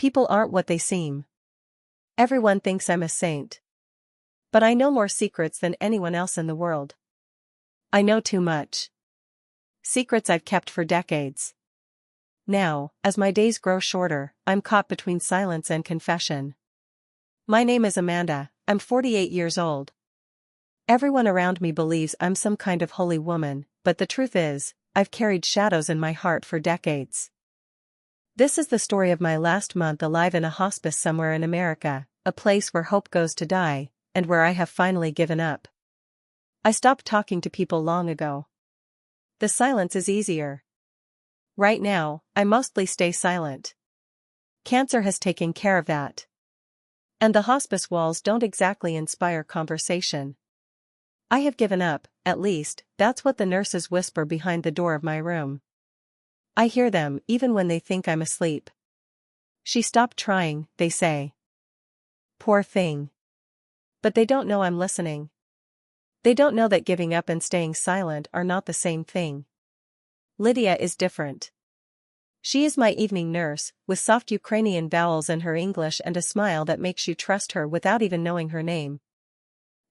People aren't what they seem. Everyone thinks I'm a saint. But I know more secrets than anyone else in the world. I know too much. Secrets I've kept for decades. Now, as my days grow shorter, I'm caught between silence and confession. My name is Amanda, I'm 48 years old. Everyone around me believes I'm some kind of holy woman, but the truth is, I've carried shadows in my heart for decades. This is the story of my last month alive in a hospice somewhere in America, a place where hope goes to die, and where I have finally given up. I stopped talking to people long ago. The silence is easier. Right now, I mostly stay silent. Cancer has taken care of that. And the hospice walls don't exactly inspire conversation. I have given up, at least, that's what the nurses whisper behind the door of my room. I hear them even when they think I'm asleep. She stopped trying, they say. Poor thing. But they don't know I'm listening. They don't know that giving up and staying silent are not the same thing. Lydia is different. She is my evening nurse, with soft Ukrainian vowels in her English and a smile that makes you trust her without even knowing her name.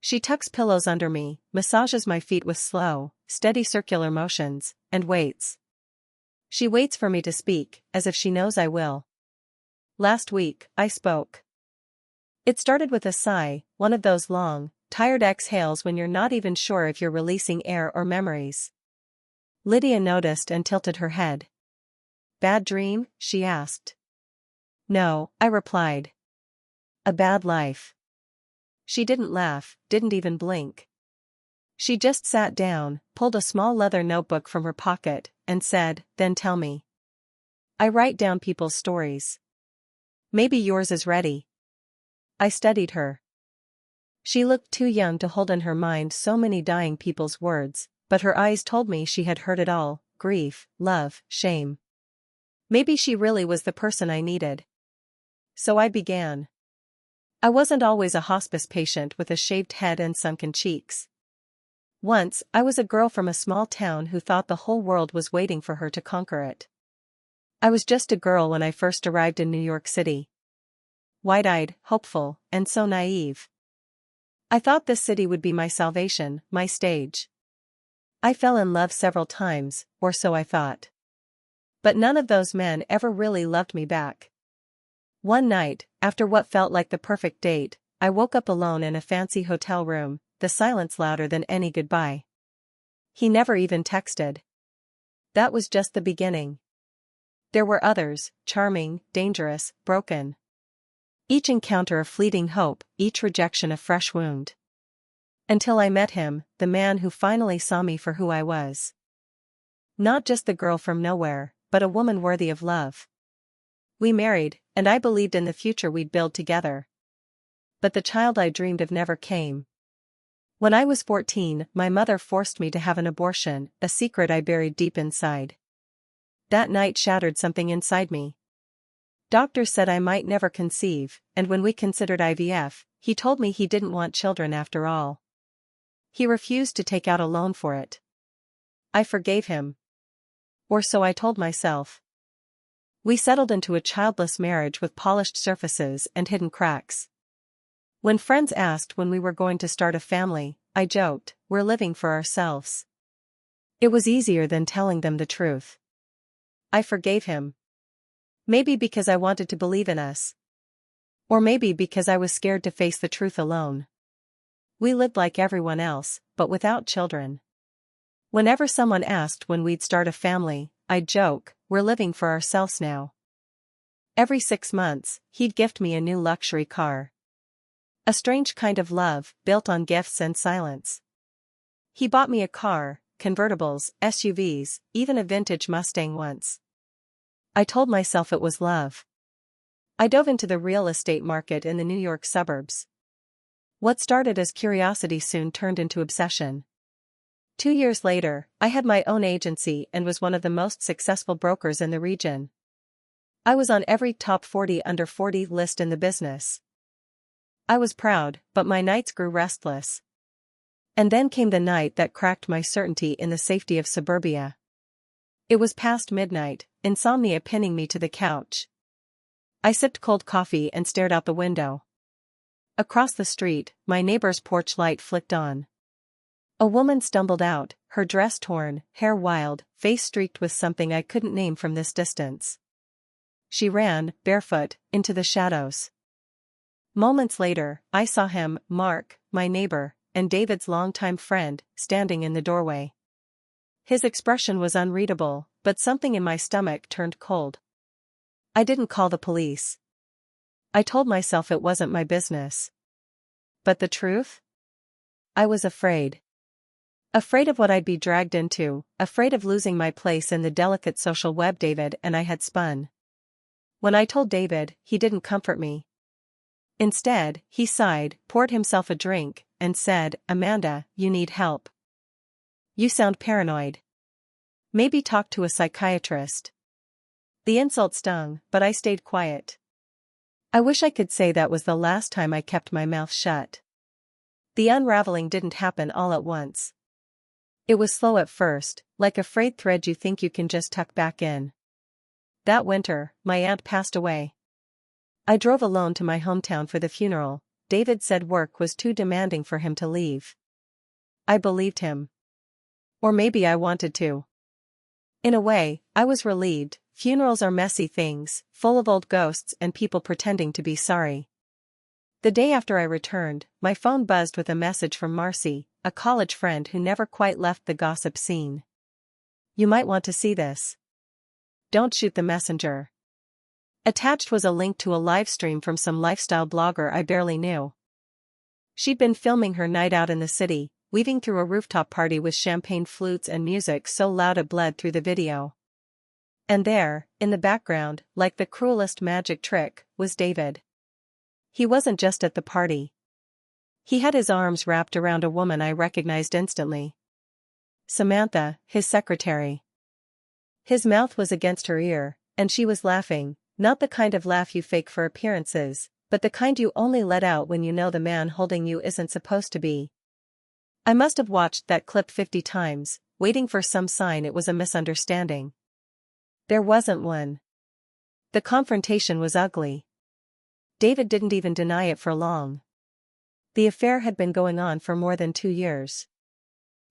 She tucks pillows under me, massages my feet with slow, steady circular motions, and waits. She waits for me to speak, as if she knows I will. Last week, I spoke. It started with a sigh, one of those long, tired exhales when you're not even sure if you're releasing air or memories. Lydia noticed and tilted her head. Bad dream? She asked. No, I replied. A bad life. She didn't laugh, didn't even blink. She just sat down, pulled a small leather notebook from her pocket, and said, Then tell me. I write down people's stories. Maybe yours is ready. I studied her. She looked too young to hold in her mind so many dying people's words, but her eyes told me she had heard it all: grief, love, shame. Maybe she really was the person I needed. So I began. I wasn't always a hospice patient with a shaved head and sunken cheeks. Once, I was a girl from a small town who thought the whole world was waiting for her to conquer it. I was just a girl when I first arrived in New York City. Wide-eyed, hopeful, and so naive. I thought this city would be my salvation, my stage. I fell in love several times, or so I thought. But none of those men ever really loved me back. One night, after what felt like the perfect date, I woke up alone in a fancy hotel room, the silence louder than any goodbye. He never even texted. That was just the beginning. There were others, charming, dangerous, broken. Each encounter a fleeting hope, each rejection a fresh wound. Until I met him, the man who finally saw me for who I was. Not just the girl from nowhere, but a woman worthy of love. We married, and I believed in the future we'd build together. But the child I dreamed of never came. When I was 14, my mother forced me to have an abortion, a secret I buried deep inside. That night shattered something inside me. Doctors said I might never conceive, and when we considered IVF, he told me he didn't want children after all. He refused to take out a loan for it. I forgave him. Or so I told myself. We settled into a childless marriage with polished surfaces and hidden cracks. When friends asked when we were going to start a family, I joked, we're living for ourselves. It was easier than telling them the truth. I forgave him. Maybe because I wanted to believe in us. Or maybe because I was scared to face the truth alone. We lived like everyone else, but without children. Whenever someone asked when we'd start a family, I'd joke, we're living for ourselves now. Every 6 months, he'd gift me a new luxury car. A strange kind of love, built on gifts and silence. He bought me a car, convertibles, SUVs, even a vintage Mustang once. I told myself it was love. I dove into the real estate market in the New York suburbs. What started as curiosity soon turned into obsession. 2 years later, I had my own agency and was one of the most successful brokers in the region. I was on every top 40 under 40 list in the business. I was proud, but my nights grew restless. And then came the night that cracked my certainty in the safety of suburbia. It was past midnight, insomnia pinning me to the couch. I sipped cold coffee and stared out the window. Across the street, my neighbor's porch light flicked on. A woman stumbled out, her dress torn, hair wild, face streaked with something I couldn't name from this distance. She ran, barefoot, into the shadows. Moments later, I saw him, Mark, my neighbor, and David's longtime friend, standing in the doorway. His expression was unreadable, but something in my stomach turned cold. I didn't call the police. I told myself it wasn't my business. But the truth? I was afraid. Afraid of what I'd be dragged into, afraid of losing my place in the delicate social web David and I had spun. When I told David, he didn't comfort me. Instead, he sighed, poured himself a drink, and said, "Amanda, you need help. You sound paranoid. Maybe talk to a psychiatrist." The insult stung, but I stayed quiet. I wish I could say that was the last time I kept my mouth shut. The unraveling didn't happen all at once. It was slow at first, like a frayed thread you think you can just tuck back in. That winter, my aunt passed away. I drove alone to my hometown for the funeral. David said work was too demanding for him to leave. I believed him. Or maybe I wanted to. In a way, I was relieved. Funerals are messy things, full of old ghosts and people pretending to be sorry. The day after I returned, my phone buzzed with a message from Marcy, a college friend who never quite left the gossip scene. "You might want to see this. Don't shoot the messenger." Attached was a link to a live stream from some lifestyle blogger I barely knew. She'd been filming her night out in the city, weaving through a rooftop party with champagne flutes and music so loud it bled through the video. And there, in the background, like the cruelest magic trick, was David. He wasn't just at the party. He had his arms wrapped around a woman I recognized instantly. Samantha, his secretary. His mouth was against her ear, and she was laughing, not the kind of laugh you fake for appearances, but the kind you only let out when you know the man holding you isn't supposed to be. I must have watched that clip 50 times, waiting for some sign it was a misunderstanding. There wasn't one. The confrontation was ugly. David didn't even deny it for long. The affair had been going on for more than 2 years.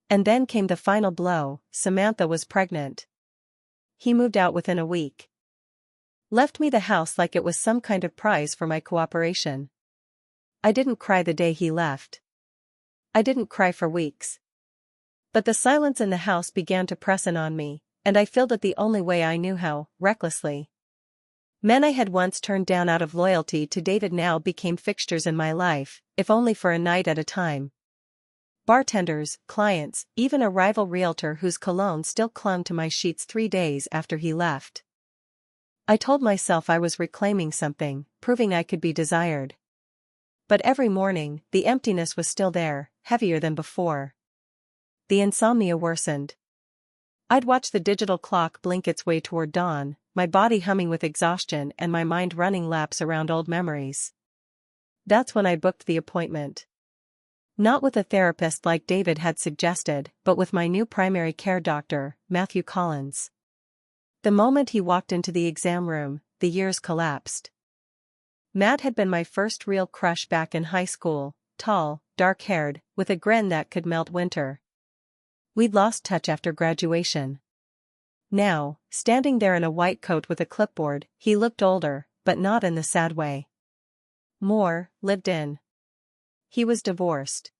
And then came the final blow: Samantha was pregnant. He moved out within a week. Left me the house like it was some kind of prize for my cooperation. I didn't cry the day he left. I didn't cry for weeks. But the silence in the house began to press in on me, and I filled it the only way I knew how, recklessly. Men I had once turned down out of loyalty to David now became fixtures in my life, if only for a night at a time. Bartenders, clients, even a rival realtor whose cologne still clung to my sheets 3 days after he left. I told myself I was reclaiming something, proving I could be desired. But every morning, the emptiness was still there, heavier than before. The insomnia worsened. I'd watch the digital clock blink its way toward dawn, my body humming with exhaustion and my mind running laps around old memories. That's when I booked the appointment. Not with a therapist like David had suggested, but with my new primary care doctor, Matthew Collins. The moment he walked into the exam room, the years collapsed. Matt had been my first real crush back in high school, tall, dark-haired, with a grin that could melt winter. We'd lost touch after graduation. Now, standing there in a white coat with a clipboard, he looked older, but not in the sad way. More, lived in. He was divorced.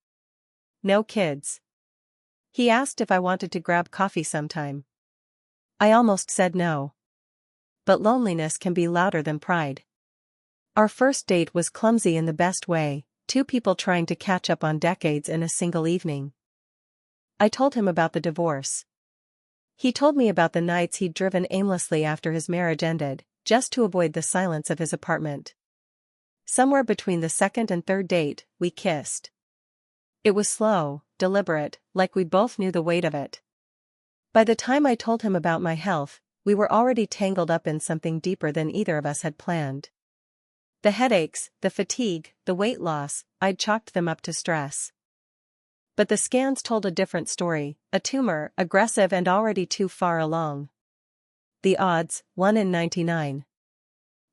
No kids. He asked if I wanted to grab coffee sometime. I almost said no. But loneliness can be louder than pride. Our first date was clumsy in the best way, 2 people trying to catch up on decades in a single evening. I told him about the divorce. He told me about the nights he'd driven aimlessly after his marriage ended, just to avoid the silence of his apartment. Somewhere between the second and third date, we kissed. It was slow, deliberate, like we both knew the weight of it. By the time I told him about my health, we were already tangled up in something deeper than either of us had planned. The headaches, the fatigue, the weight loss, I'd chalked them up to stress. But the scans told a different story: a tumor, aggressive and already too far along. The odds, 1 in 99.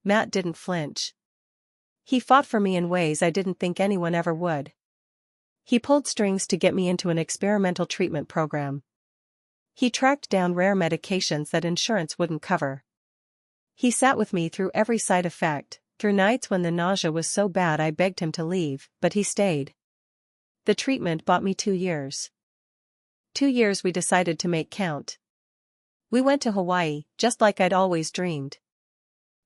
Matt didn't flinch. He fought for me in ways I didn't think anyone ever would. He pulled strings to get me into an experimental treatment program. He tracked down rare medications that insurance wouldn't cover. He sat with me through every side effect, through nights when the nausea was so bad I begged him to leave, but he stayed. The treatment bought me 2 years. 2 years we decided to make count. We went to Hawaii, just like I'd always dreamed.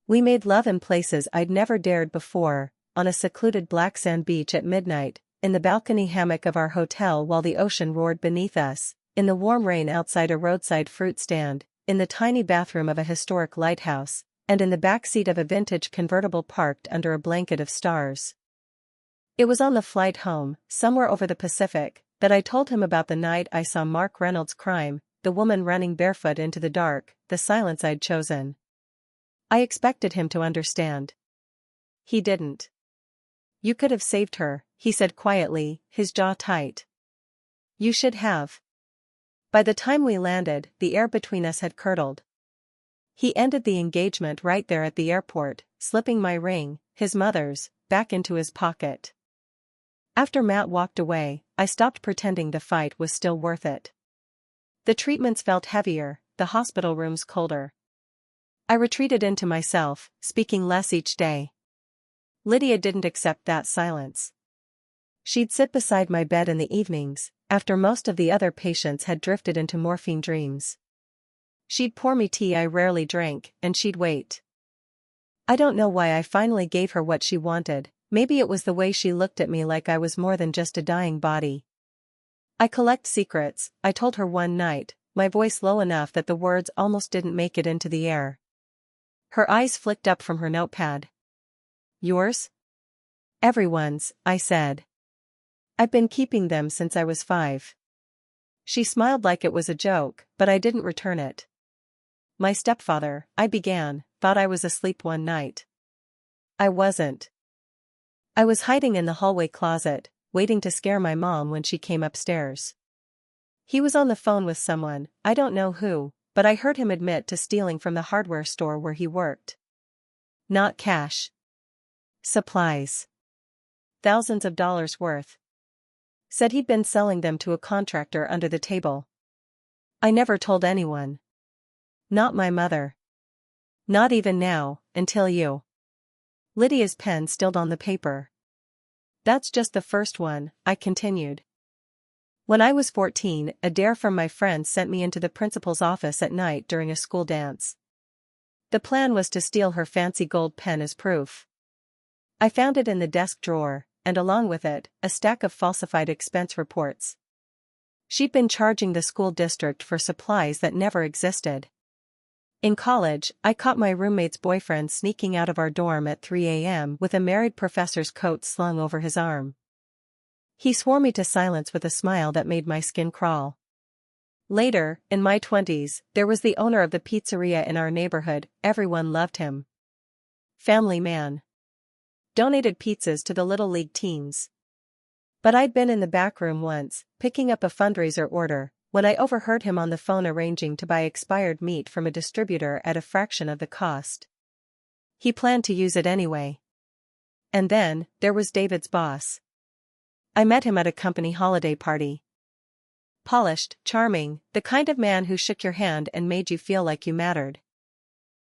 We made love in places I'd never dared before, on a secluded black sand beach at midnight, in the balcony hammock of our hotel while the ocean roared beneath us, in the warm rain outside a roadside fruit stand, in the tiny bathroom of a historic lighthouse, and in the back seat of a vintage convertible parked under a blanket of stars. It was on the flight home, somewhere over the Pacific, that I told him about the night I saw Mark Reynolds' crime, the woman running barefoot into the dark, the silence I'd chosen. I expected him to understand. He didn't. "You could have saved her," he said quietly, his jaw tight. "You should have." By the time we landed, the air between us had curdled. He ended the engagement right there at the airport, slipping my ring, his mother's, back into his pocket. After Matt walked away, I stopped pretending the fight was still worth it. The treatments felt heavier, the hospital rooms colder. I retreated into myself, speaking less each day. Lydia didn't accept that silence. She'd sit beside my bed in the evenings, after most of the other patients had drifted into morphine dreams. She'd pour me tea I rarely drank, and she'd wait. I don't know why I finally gave her what she wanted. Maybe it was the way she looked at me like I was more than just a dying body. "I collect secrets," I told her one night, my voice low enough that the words almost didn't make it into the air. Her eyes flicked up from her notepad. "Yours?" "Everyone's," I said. "I've been keeping them since I was 5. She smiled like it was a joke, but I didn't return it. "My stepfather," I began, "thought I was asleep one night. I wasn't. I was hiding in the hallway closet, waiting to scare my mom when she came upstairs. He was on the phone with someone, I don't know who, but I heard him admit to stealing from the hardware store where he worked. Not cash. Supplies. Thousands of dollars worth. Said he'd been selling them to a contractor under the table. I never told anyone. Not my mother. Not even now, until you." Lydia's pen stilled on the paper. "That's just the first one," I continued. "When I was 14, a dare from my friends sent me into the principal's office at night during a school dance. The plan was to steal her fancy gold pen as proof. I found it in the desk drawer, and along with it, a stack of falsified expense reports. She'd been charging the school district for supplies that never existed. In college, I caught my roommate's boyfriend sneaking out of our dorm at 3 a.m. with a married professor's coat slung over his arm. He swore me to silence with a smile that made my skin crawl. Later, in my 20s, there was the owner of the pizzeria in our neighborhood. Everyone loved him. Family man. Donated pizzas to the Little League teams. But I'd been in the back room once, picking up a fundraiser order, when I overheard him on the phone arranging to buy expired meat from a distributor at a fraction of the cost. He planned to use it anyway. And then, there was David's boss. I met him at a company holiday party. Polished, charming, the kind of man who shook your hand and made you feel like you mattered.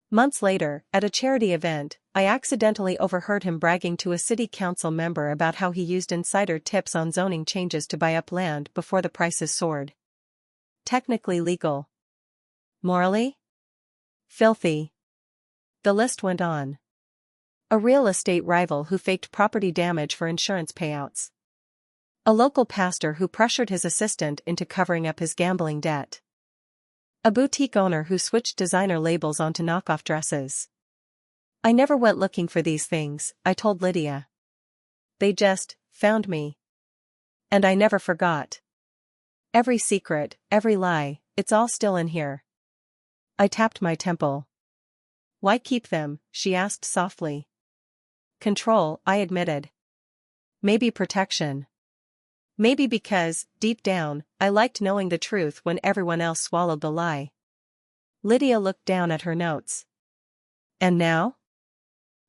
Months later, at a charity event, I accidentally overheard him bragging to a city council member about how he used insider tips on zoning changes to buy up land before the prices soared. Technically legal. Morally? Filthy. The list went on. A real estate rival who faked property damage for insurance payouts. A local pastor who pressured his assistant into covering up his gambling debt. A boutique owner who switched designer labels onto knockoff dresses. I never went looking for these things, I told Lydia. They just found me. And I never forgot. Every secret, every lie, it's all still in here. I tapped my temple. "Why keep them?" she asked softly. "Control," I admitted. "Maybe protection. Maybe because, deep down, I liked knowing the truth when everyone else swallowed the lie." Lydia looked down at her notes. "And now?"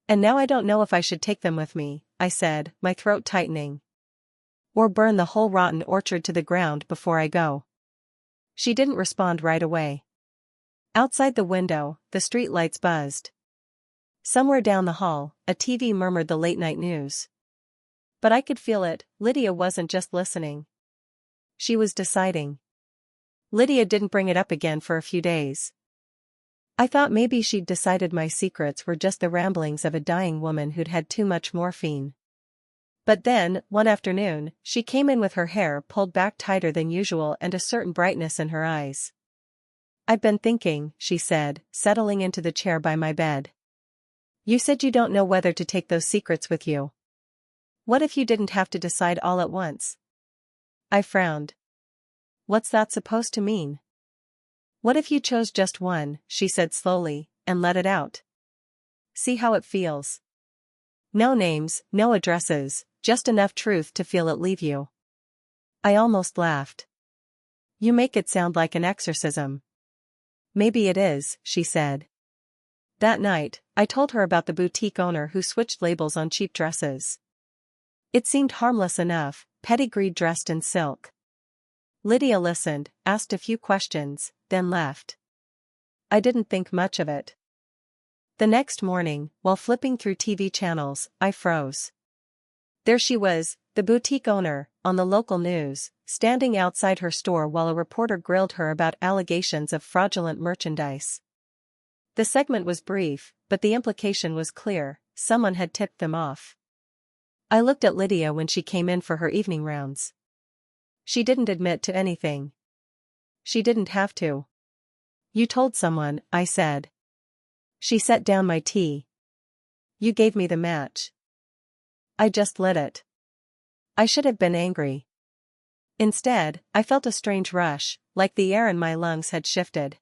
And now I don't know if I should take them with me, I said, my throat tightening. Or burn the whole rotten orchard to the ground before I go. She didn't respond right away. Outside the window, the street lights buzzed. Somewhere down the hall, a TV murmured the late-night news. But I could feel it, Lydia wasn't just listening. She was deciding. Lydia didn't bring it up again for a few days. I thought maybe she'd decided my secrets were just the ramblings of a dying woman who'd had too much morphine. But then, one afternoon, she came in with her hair pulled back tighter than usual and a certain brightness in her eyes. "I've been thinking," she said, settling into the chair by my bed. "You said you don't know whether to take those secrets with you. What if you didn't have to decide all at once?" I frowned. "What's that supposed to mean?" "What if you chose just one," she said slowly, "and let it out? See how it feels. No names, no addresses, just enough truth to feel it leave you." I almost laughed. "You make it sound like an exorcism." "Maybe it is," she said. That night, I told her about the boutique owner who switched labels on cheap dresses. It seemed harmless enough, pedigreed dressed in silk. Lydia listened, asked a few questions, then left. I didn't think much of it. The next morning, while flipping through TV channels, I froze. There she was, the boutique owner, on the local news, standing outside her store while a reporter grilled her about allegations of fraudulent merchandise. The segment was brief, but the implication was clear: someone had tipped them off. I looked at Lydia when she came in for her evening rounds. She didn't admit to anything. She didn't have to. "You told someone," I said. She set down my tea. "You gave me the match." I just lit it. I should have been angry. Instead, I felt a strange rush, like the air in my lungs had shifted.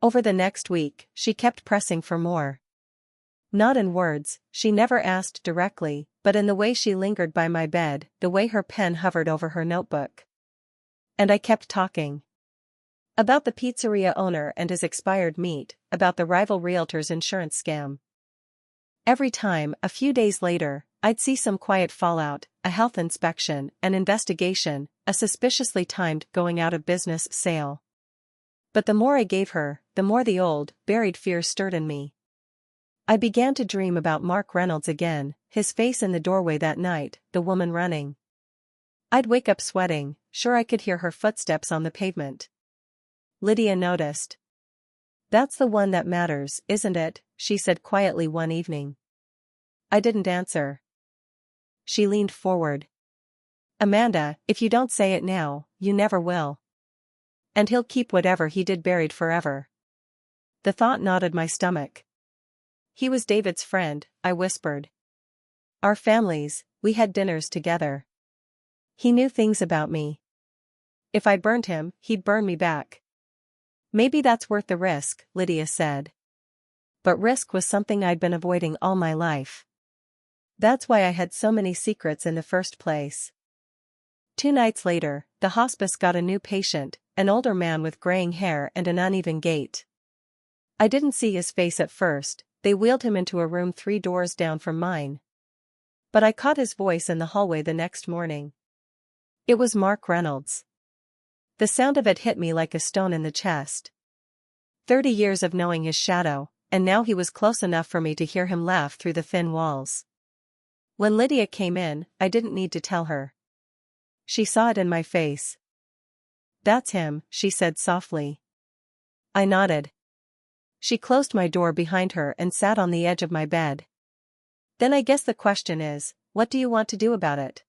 Over the next week, she kept pressing for more. Not in words, she never asked directly, but in the way she lingered by my bed, the way her pen hovered over her notebook. And I kept talking. About the pizzeria owner and his expired meat, about the rival realtor's insurance scam. Every time, a few days later, I'd see some quiet fallout, a health inspection, an investigation, a suspiciously timed going out of business sale. But the more I gave her, the more the old, buried fear stirred in me. I began to dream about Mark Reynolds again, his face in the doorway that night, the woman running. I'd wake up sweating, sure I could hear her footsteps on the pavement. Lydia noticed. "That's the one that matters, isn't it?" she said quietly one evening. I didn't answer. She leaned forward. "Amanda, if you don't say it now, you never will. And he'll keep whatever he did buried forever." The thought knotted my stomach. "He was David's friend," I whispered. "Our families, we had dinners together. He knew things about me. If I burned him, he'd burn me back." "Maybe that's worth the risk," Lydia said. But risk was something I'd been avoiding all my life. That's why I had so many secrets in the first place. 2 nights later, the hospice got a new patient, an older man with graying hair and an uneven gait. I didn't see his face at first. They wheeled him into a room 3 doors down from mine. But I caught his voice in the hallway the next morning. It was Mark Reynolds. The sound of it hit me like a stone in the chest. 30 years of knowing his shadow, and now he was close enough for me to hear him laugh through the thin walls. When Lydia came in, I didn't need to tell her. She saw it in my face. "That's him," she said softly. I nodded. She closed my door behind her and sat on the edge of my bed. "Then I guess the question is, what do you want to do about it?"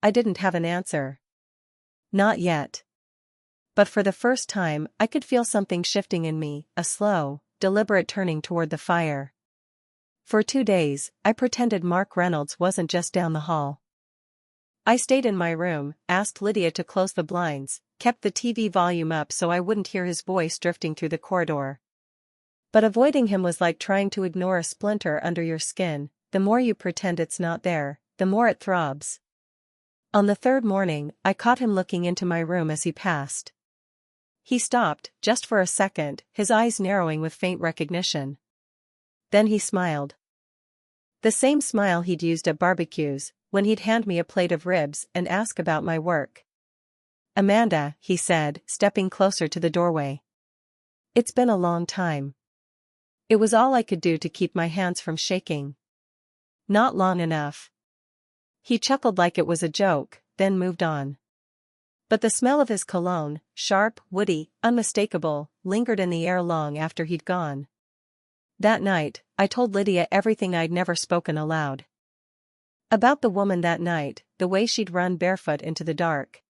I didn't have an answer. Not yet. But for the first time, I could feel something shifting in me, a slow, deliberate turning toward the fire. For 2 days, I pretended Mark Reynolds wasn't just down the hall. I stayed in my room, asked Lydia to close the blinds, kept the TV volume up so I wouldn't hear his voice drifting through the corridor. But avoiding him was like trying to ignore a splinter under your skin. The more you pretend it's not there, the more it throbs. On the 3rd morning, I caught him looking into my room as he passed. He stopped, just for a second, his eyes narrowing with faint recognition. Then he smiled. The same smile he'd used at barbecues, when he'd hand me a plate of ribs and ask about my work. "Amanda," he said, stepping closer to the doorway. "It's been a long time." It was all I could do to keep my hands from shaking. "Not long enough." He chuckled like it was a joke, then moved on. But the smell of his cologne, sharp, woody, unmistakable, lingered in the air long after he'd gone. That night, I told Lydia everything I'd never spoken aloud. About the woman that night, the way she'd run barefoot into the dark.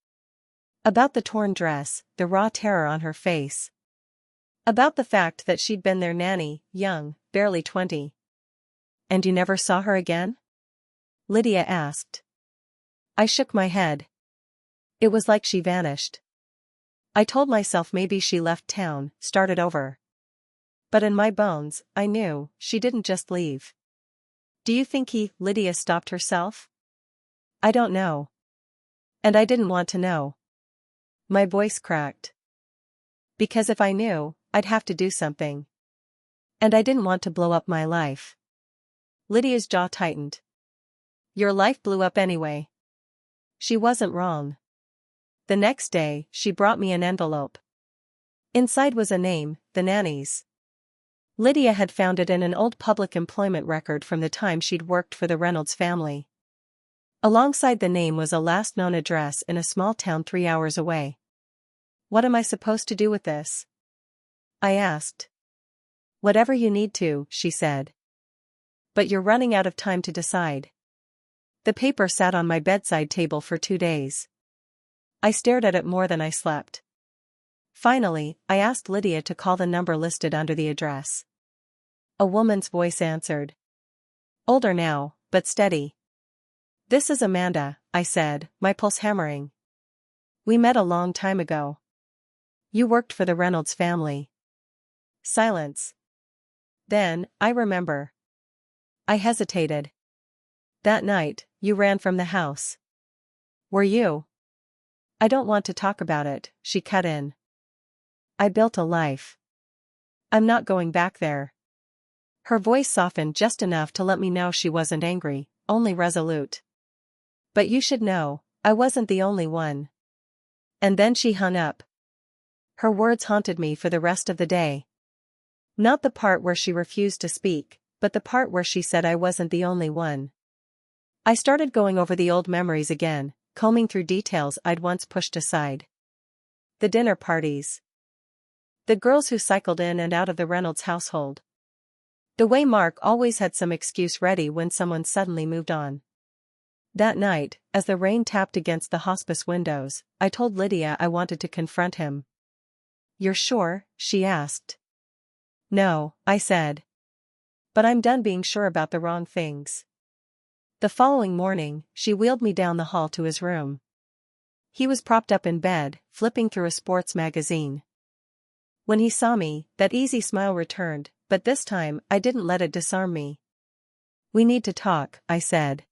About the torn dress, the raw terror on her face. About the fact that she'd been their nanny, young, barely 20. "And you never saw her again?" Lydia asked. I shook my head. It was like she vanished. I told myself maybe she left town, started over. But in my bones, I knew, she didn't just leave. "Do you think Lydia stopped herself?" "I don't know. And I didn't want to know." My voice cracked. Because if I knew, I'd have to do something. And I didn't want to blow up my life. Lydia's jaw tightened. "Your life blew up anyway." She wasn't wrong. The next day, she brought me an envelope. Inside was a name, the nanny's. Lydia had found it in an old public employment record from the time she'd worked for the Reynolds family. Alongside the name was a last known address in a small town 3 hours away. "What am I supposed to do with this?" I asked. "Whatever you need to," she said. "But you're running out of time to decide." The paper sat on my bedside table for 2 days. I stared at it more than I slept. Finally, I asked Lydia to call the number listed under the address. A woman's voice answered. Older now, but steady. "This is Amanda," I said, my pulse hammering. "We met a long time ago. You worked for the Reynolds family." Silence. Then, "I remember." I hesitated. "That night, you ran from the house. Were you?" "I don't want to talk about it," she cut in. "I built a life. I'm not going back there." Her voice softened just enough to let me know she wasn't angry, only resolute. "But you should know, I wasn't the only one." And then she hung up. Her words haunted me for the rest of the day. Not the part where she refused to speak, but the part where she said I wasn't the only one. I started going over the old memories again, combing through details I'd once pushed aside. The dinner parties. The girls who cycled in and out of the Reynolds household. The way Mark always had some excuse ready when someone suddenly moved on. That night, as the rain tapped against the hospice windows, I told Lydia I wanted to confront him. "You're sure?" she asked. "No," I said. "But I'm done being sure about the wrong things." The following morning, she wheeled me down the hall to his room. He was propped up in bed, flipping through a sports magazine. When he saw me, that easy smile returned, but this time I didn't let it disarm me. "We need to talk," I said.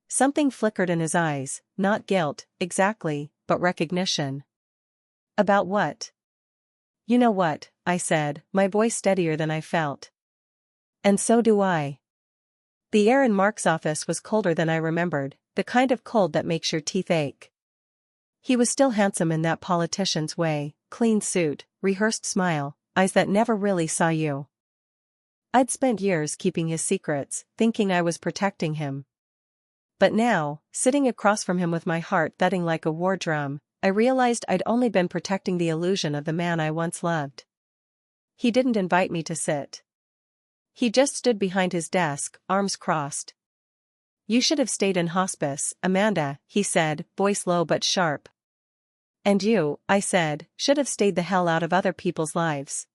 Something flickered in his eyes, not guilt, exactly, but recognition. "About what?" "You know what," I said, my voice steadier than I felt. "And so do I." The air in Mark's office was colder than I remembered, the kind of cold that makes your teeth ache. He was still handsome in that politician's way, clean suit, rehearsed smile, eyes that never really saw you. I'd spent years keeping his secrets, thinking I was protecting him. But now, sitting across from him with my heart thudding like a war drum, I realized I'd only been protecting the illusion of the man I once loved. He didn't invite me to sit. He just stood behind his desk, arms crossed. "You should have stayed in hospice, Amanda," he said, voice low but sharp. "And you," I said, "should have stayed the hell out of other people's lives."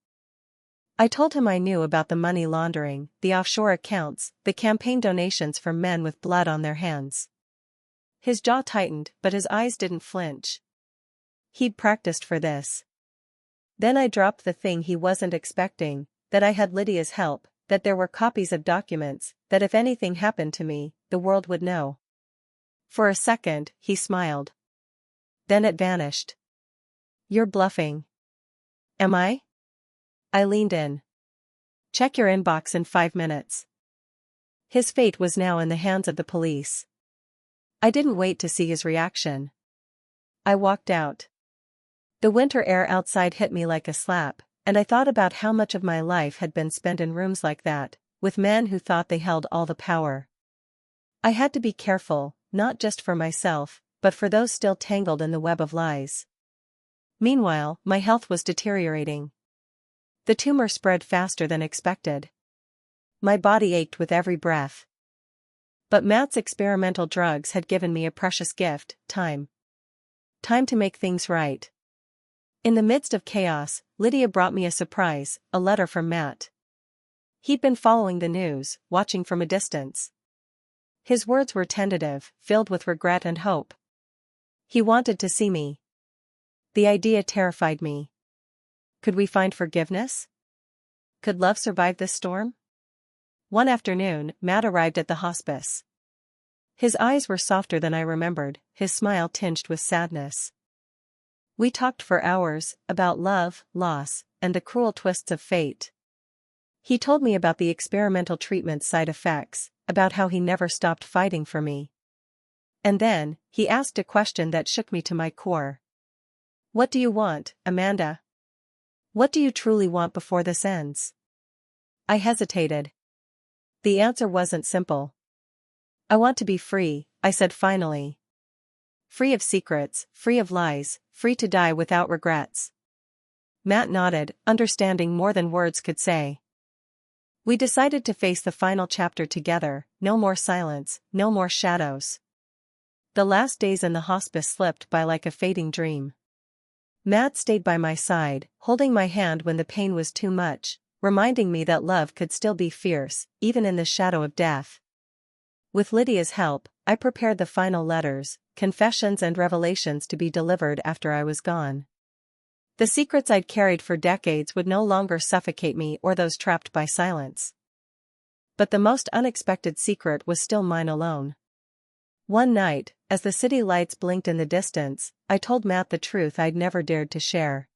I told him I knew about the money laundering, the offshore accounts, the campaign donations from men with blood on their hands. His jaw tightened, but his eyes didn't flinch. He'd practiced for this. Then I dropped the thing he wasn't expecting, that I had Lydia's help, that there were copies of documents, that if anything happened to me, the world would know. For a second, he smiled. Then it vanished. "You're bluffing." "Am I?" I leaned in. "Check your inbox in 5 minutes." His fate was now in the hands of the police. I didn't wait to see his reaction. I walked out. The winter air outside hit me like a slap, and I thought about how much of my life had been spent in rooms like that, with men who thought they held all the power. I had to be careful, not just for myself, but for those still tangled in the web of lies. Meanwhile, my health was deteriorating. The tumor spread faster than expected. My body ached with every breath. But Matt's experimental drugs had given me a precious gift, time. Time to make things right. In the midst of chaos, Lydia brought me a surprise, a letter from Matt. He'd been following the news, watching from a distance. His words were tentative, filled with regret and hope. He wanted to see me. The idea terrified me. Could we find forgiveness? Could love survive this storm? One afternoon, Matt arrived at the hospice. His eyes were softer than I remembered, his smile tinged with sadness. We talked for hours, about love, loss, and the cruel twists of fate. He told me about the experimental treatment's side effects, about how he never stopped fighting for me. And then, he asked a question that shook me to my core. What do you want, Amanda? What do you truly want before this ends? I hesitated. The answer wasn't simple. I want to be free, I said finally. Free of secrets, free of lies, free to die without regrets. Matt nodded, understanding more than words could say. We decided to face the final chapter together, no more silence, no more shadows. The last days in the hospice slipped by like a fading dream. Matt stayed by my side, holding my hand when the pain was too much, reminding me that love could still be fierce, even in the shadow of death. With Lydia's help, I prepared the final letters, confessions and revelations to be delivered after I was gone. The secrets I'd carried for decades would no longer suffocate me or those trapped by silence. But the most unexpected secret was still mine alone. One night, as the city lights blinked in the distance, I told Matt the truth I'd never dared to share.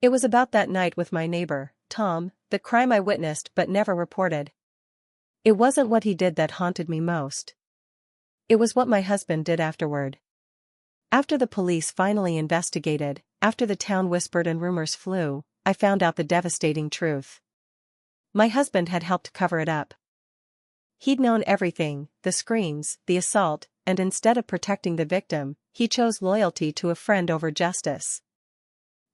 It was about that night with my neighbor, Tom, the crime I witnessed but never reported. It wasn't what he did that haunted me most. It was what my husband did afterward. After the police finally investigated, after the town whispered and rumors flew, I found out the devastating truth. My husband had helped cover it up. He'd known everything, the screams, the assault, and instead of protecting the victim, he chose loyalty to a friend over justice.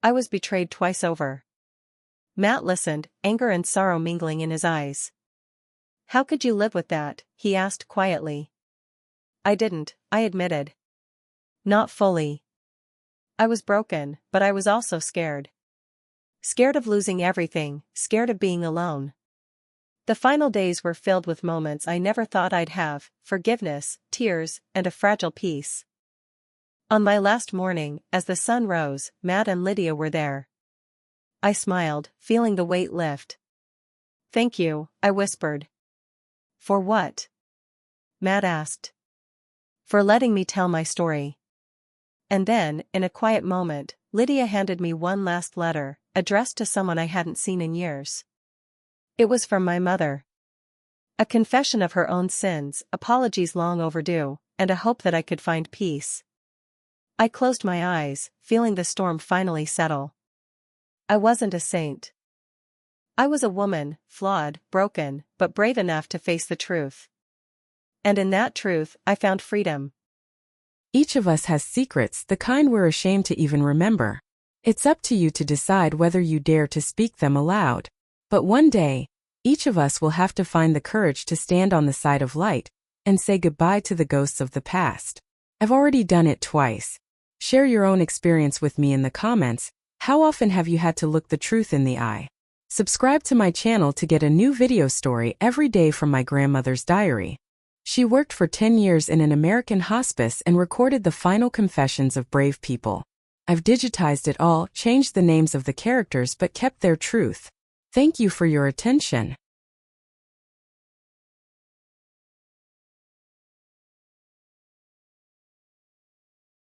I was betrayed twice over. Matt listened, anger and sorrow mingling in his eyes. How could you live with that? He asked quietly. I didn't, I admitted. Not fully. I was broken, but I was also scared. Scared of losing everything, scared of being alone. The final days were filled with moments I never thought I'd have, forgiveness, tears, and a fragile peace. On my last morning, as the sun rose, Matt and Lydia were there. I smiled, feeling the weight lift. Thank you, I whispered. For what? Matt asked. For letting me tell my story. And then, in a quiet moment, Lydia handed me one last letter, addressed to someone I hadn't seen in years. It was from my mother. A confession of her own sins, apologies long overdue, and a hope that I could find peace. I closed my eyes, feeling the storm finally settle. I wasn't a saint. I was a woman, flawed, broken, but brave enough to face the truth. And in that truth, I found freedom. Each of us has secrets, the kind we're ashamed to even remember. It's up to you to decide whether you dare to speak them aloud. But one day, each of us will have to find the courage to stand on the side of light and say goodbye to the ghosts of the past. I've already done it twice. Share your own experience with me in the comments. How often have you had to look the truth in the eye? Subscribe to my channel to get a new video story every day from my grandmother's diary. She worked for 10 years in an American hospice and recorded the final confessions of brave people. I've digitized it all, changed the names of the characters but kept their truth. Thank you for your attention.